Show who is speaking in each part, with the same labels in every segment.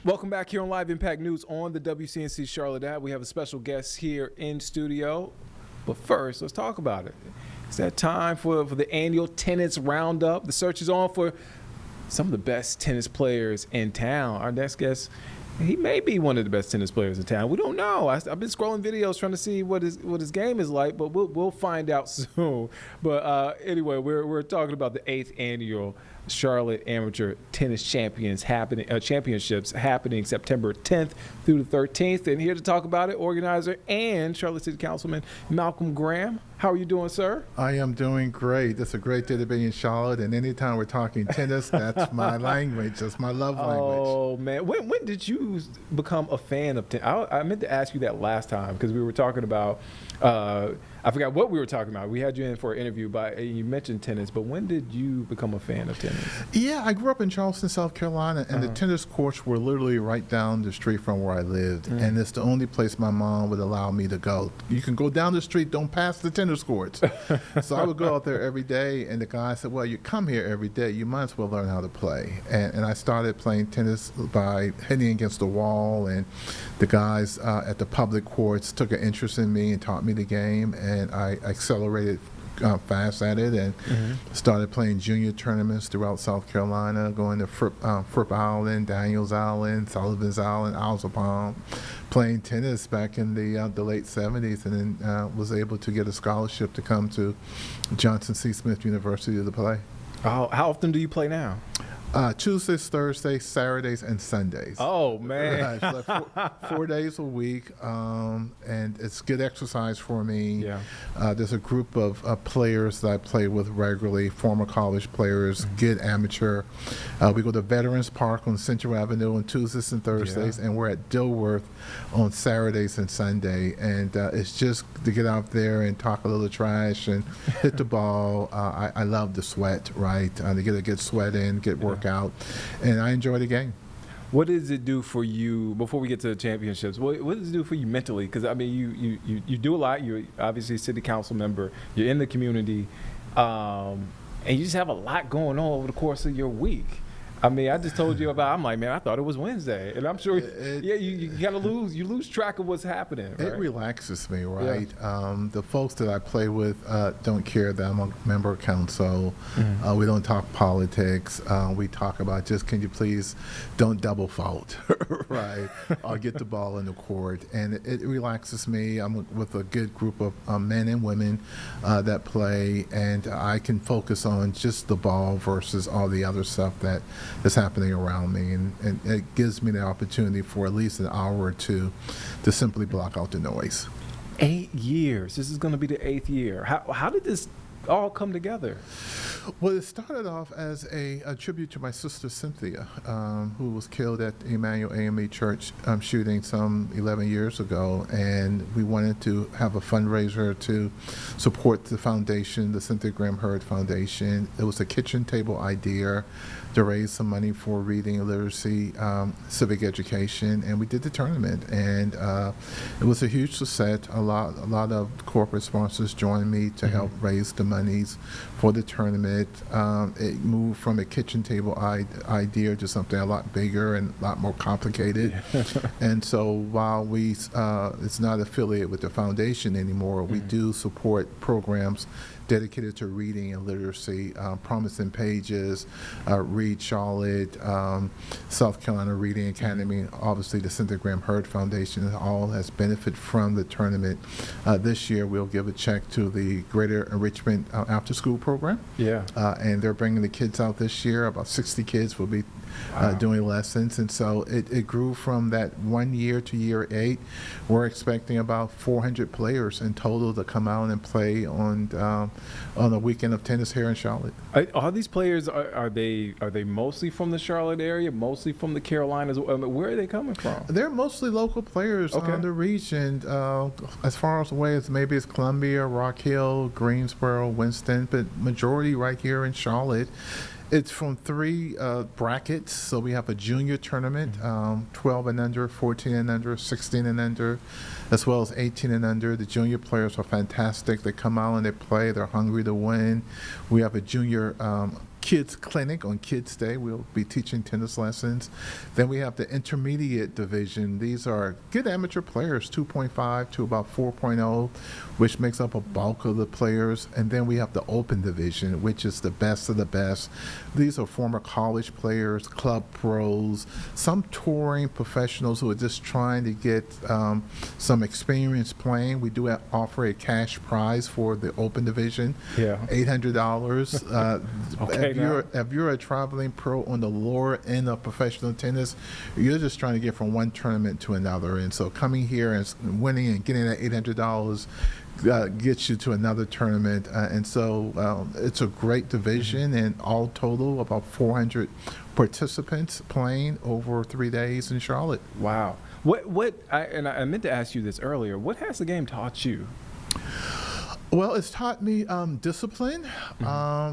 Speaker 1: Welcome back here on Live Impact News on the WCNC Charlotte app. We have a special guest here in studio. But first, let's talk about it. It's that time for the annual tennis roundup. The search is on for some of the best tennis players in town. Our next guest, he may be one of the best tennis players in town. We don't know. I've been scrolling videos trying to see what his game is like, but we'll find out soon. But anyway, we're talking about the 8th annual Charlotte Amateur Tennis Championships happening September 10th through the 13th. And here to talk about it, organizer and Charlotte City Councilman Malcolm Graham. How are you doing, sir?
Speaker 2: I am doing great. It's a great day to be in Charlotte, and anytime we're talking tennis, that's my language. That's my love language.
Speaker 1: Oh, man. When did you become a fan of tennis? I meant to ask you that last time because we were talking about I forgot what we were talking about. We had you in for an interview, you mentioned tennis, but when did you become a fan of tennis?
Speaker 2: Yeah, I grew up in Charleston, South Carolina, and the tennis courts were literally right down the street from where I lived, and it's the only place my mom would allow me to go. You can go down the street, don't pass the tennis courts. So I would go out there every day, and the guy said, well, you come here every day, you might as well learn how to play. And I started playing tennis by hitting against the wall, and the guys at the public courts took an interest in me and taught me the game, and I accelerated fast at it and started playing junior tournaments throughout South Carolina, going to Fripp Island, Daniels Island, Sullivan's Island, Isles of Palm, playing tennis back in the late 70s, and then was able to get a scholarship to come to Johnson C. Smith University to play.
Speaker 1: How often do you play now?
Speaker 2: Tuesdays, Thursdays, Saturdays, and Sundays.
Speaker 1: Oh, man.
Speaker 2: Right, so like 4 days a week, and it's good exercise for me.
Speaker 1: Yeah.
Speaker 2: There's a group of players that I play with regularly, former college players, good amateur. We go to Veterans Park on Central Avenue on Tuesdays and Thursdays, and we're at Dilworth on Saturdays and Sunday. And it's just to get out there and talk a little trash and hit the ball. I love the sweat, right? To get a good sweat in, get work out, and I enjoy the game.
Speaker 1: What does it do for you, before we get to the championships, what does it do for you mentally? Because, I mean, you do a lot. You're obviously a city council member. You're in the community, and you just have a lot going on over the course of your week. I mean, I just told you I'm like, man, I thought it was Wednesday. And I'm sure, you kind of lose track of what's happening. Right?
Speaker 2: It relaxes me, right? Yeah. The folks that I play with don't care that I'm a member of council. We don't talk politics. We talk about just, can you please don't double fault, right? I'll get the ball in the court. And it relaxes me. I'm with a good group of men and women that play, and I can focus on just the ball versus all the other stuff that is happening around me, and it gives me the opportunity for at least an hour or two to simply block out the noise.
Speaker 1: 8 years. This is going to be the 8th year. How did this all come together?
Speaker 2: Well, it started off as a tribute to my sister Cynthia, who was killed at the Emmanuel AME Church shooting some 11 years ago, and we wanted to have a fundraiser to support the foundation, the Cynthia Graham Hurd Foundation. It was a kitchen table idea to raise some money for reading and literacy, civic education, and we did the tournament, and it was a huge success. A lot of corporate sponsors joined me to help raise the monies for the tournament. It moved from a kitchen table idea to something a lot bigger and a lot more complicated. And so while it's not affiliated with the foundation anymore, we do support programs dedicated to reading and literacy, Promising Pages, Read Charlotte, South Carolina Reading Academy, obviously the Cynthia Graham Hurd Foundation, all has benefited from the tournament. This year we'll give a check to the Greater Enrichment After School Program. Yeah. And they're bringing the kids out this year. About 60 kids will be doing lessons, and so it grew from that 1 year to year 8. We're expecting about 400 players in total to come out and play on a weekend of tennis here in Charlotte.
Speaker 1: Are these players, are they mostly from the Charlotte area, mostly from the Carolinas? Where are they coming from?
Speaker 2: They're mostly local players on the region, as far away as maybe it's Columbia, Rock Hill, Greensboro, Winston, but majority right here in Charlotte. It's from 3 brackets, so we have a junior tournament, 12 and under, 14 and under, 16 and under, as well as 18 and under. The junior players are fantastic. They come out and they play. They're hungry to win. We have a junior kids clinic on Kids Day. We'll be teaching tennis lessons. Then we have the intermediate division. These are good amateur players, 2.5 to about 4.0, which makes up a bulk of the players. And then we have the open division, which is the best of the best. These are former college players, club pros, some touring professionals who are just trying to get some experience playing. We do offer a cash prize for the open division, $800.
Speaker 1: Okay,
Speaker 2: if you're a traveling pro on the lower end of professional tennis, you're just trying to get from one tournament to another. And so coming here and winning and getting that $800 gets you to another tournament. And so it's a great division, and all total about 400 participants playing over 3 days in Charlotte.
Speaker 1: Wow. I meant to ask you this earlier. What has the game taught you?
Speaker 2: Well, it's taught me discipline,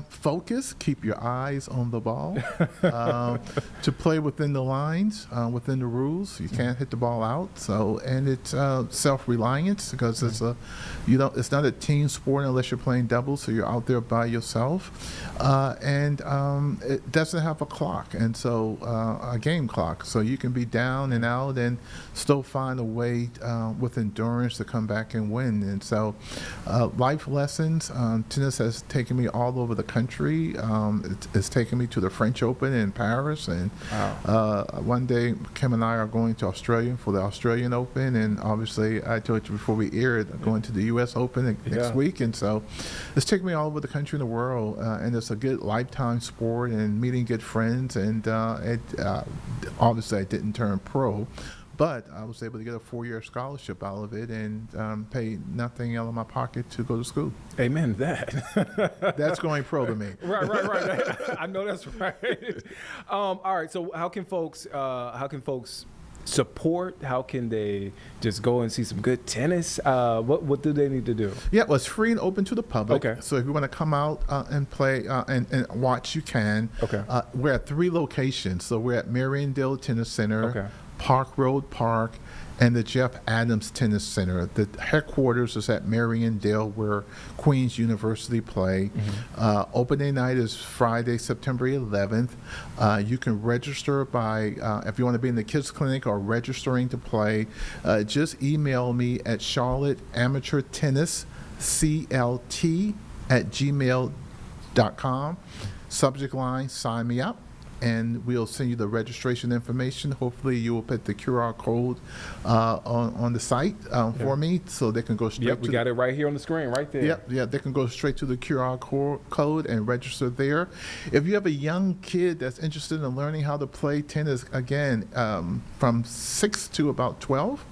Speaker 2: focus, keep your eyes on the ball, to play within the lines, within the rules. You can't hit the ball out. So, and it's self-reliance, because it's it's not a team sport unless you're playing doubles. So you're out there by yourself, and it doesn't have a clock, and so a game clock. So you can be down and out and still find a way with endurance to come back and win. And so life lessons. Tennis has taken me all over the country. It's taken me to the French Open in Paris, and one day Kim and I are going to Australia for the Australian Open, and obviously I told you before we aired, going to the U.S. Open next week. And so it's taken me all over the country and the world, and it's a good lifetime sport and meeting good friends. And obviously I didn't turn pro, but I was able to get a 4-year scholarship out of it and pay nothing out of my pocket to go to school.
Speaker 1: Amen to that.
Speaker 2: That's going pro to me.
Speaker 1: Right. I know that's right. All right. So how can folks support? How can they just go and see some good tennis? What do they need to do?
Speaker 2: Yeah, well, it's free and open to the public.
Speaker 1: Okay.
Speaker 2: So if you want to come out and play and watch, you can.
Speaker 1: Okay.
Speaker 2: We're at 3 locations. So we're at Mariondale Tennis Center,
Speaker 1: Okay.
Speaker 2: Park Road Park, and the Jeff Adams Tennis Center. The headquarters is at Mariondale, where Queen's University play. Opening night is Friday, September 11th. You can register by, if you want to be in the kids clinic or registering to play, just email me at charlotteamateurtennisclt@gmail.com. Subject line, sign me up, and we'll send you the registration information. Hopefully you will put the QR code on the site for me, so they can go straight
Speaker 1: Yep, we got it right here on the screen, right there.
Speaker 2: Yep, they can go straight to the QR code and register there. If you have a young kid that's interested in learning how to play tennis, again, from 6 to about 12,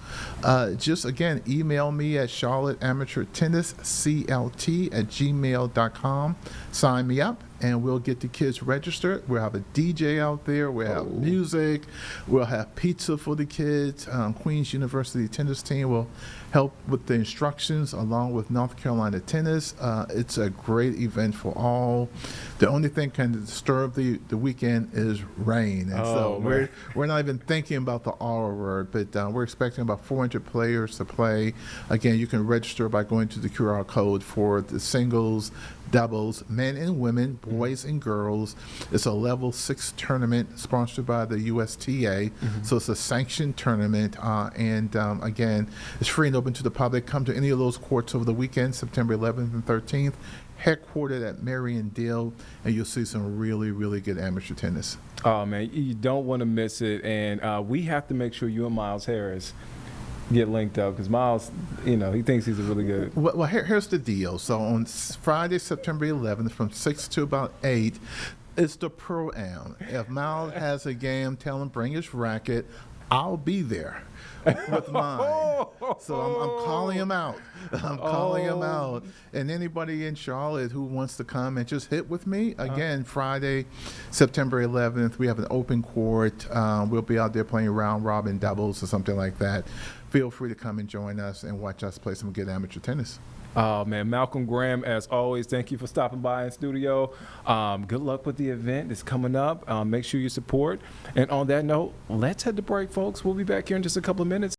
Speaker 2: just again, email me at charlotteamateurtennisclt@gmail.com. Sign me up, and we'll get the kids registered. We'll have a DJ out there. We'll have music. We'll have pizza for the kids. Queen's University tennis team will help with the instructions, along with North Carolina Tennis. It's a great event for all. The only thing kind of disturb the weekend is rain. And so we're not even thinking about the R word, but we're expecting about 400 players to play. Again, you can register by going to the QR code for the singles, doubles, men and women, boys and girls. It's a level 6 tournament sponsored by the USTA. So it's a sanctioned tournament. And again, it's free and open to the public. Come to any of those courts over the weekend, September 11th and 13th, headquartered at Mariondale, and you'll see some really, really good amateur tennis.
Speaker 1: Oh, man, you don't want to miss it. And we have to make sure you and Miles Harris get linked up, because Miles, he thinks he's a really good.
Speaker 2: Well, here's the deal. So on Friday, September 11th, from 6 to about 8, it's the Pro-Am. If Miles has a game, tell him bring his racket. I'll be there with mine. So I'm calling him out. I'm calling him out. And anybody in Charlotte who wants to come and just hit with me, again, Friday, September 11th, we have an open court. We'll be out there playing round robin doubles or something like that. Feel free to come and join us and watch us play some good amateur tennis.
Speaker 1: Oh, man, Malcolm Graham, as always, thank you for stopping by in studio. Good luck with the event. It's coming up. Make sure you support. And on that note, let's head to break, folks. We'll be back here in just a couple of minutes.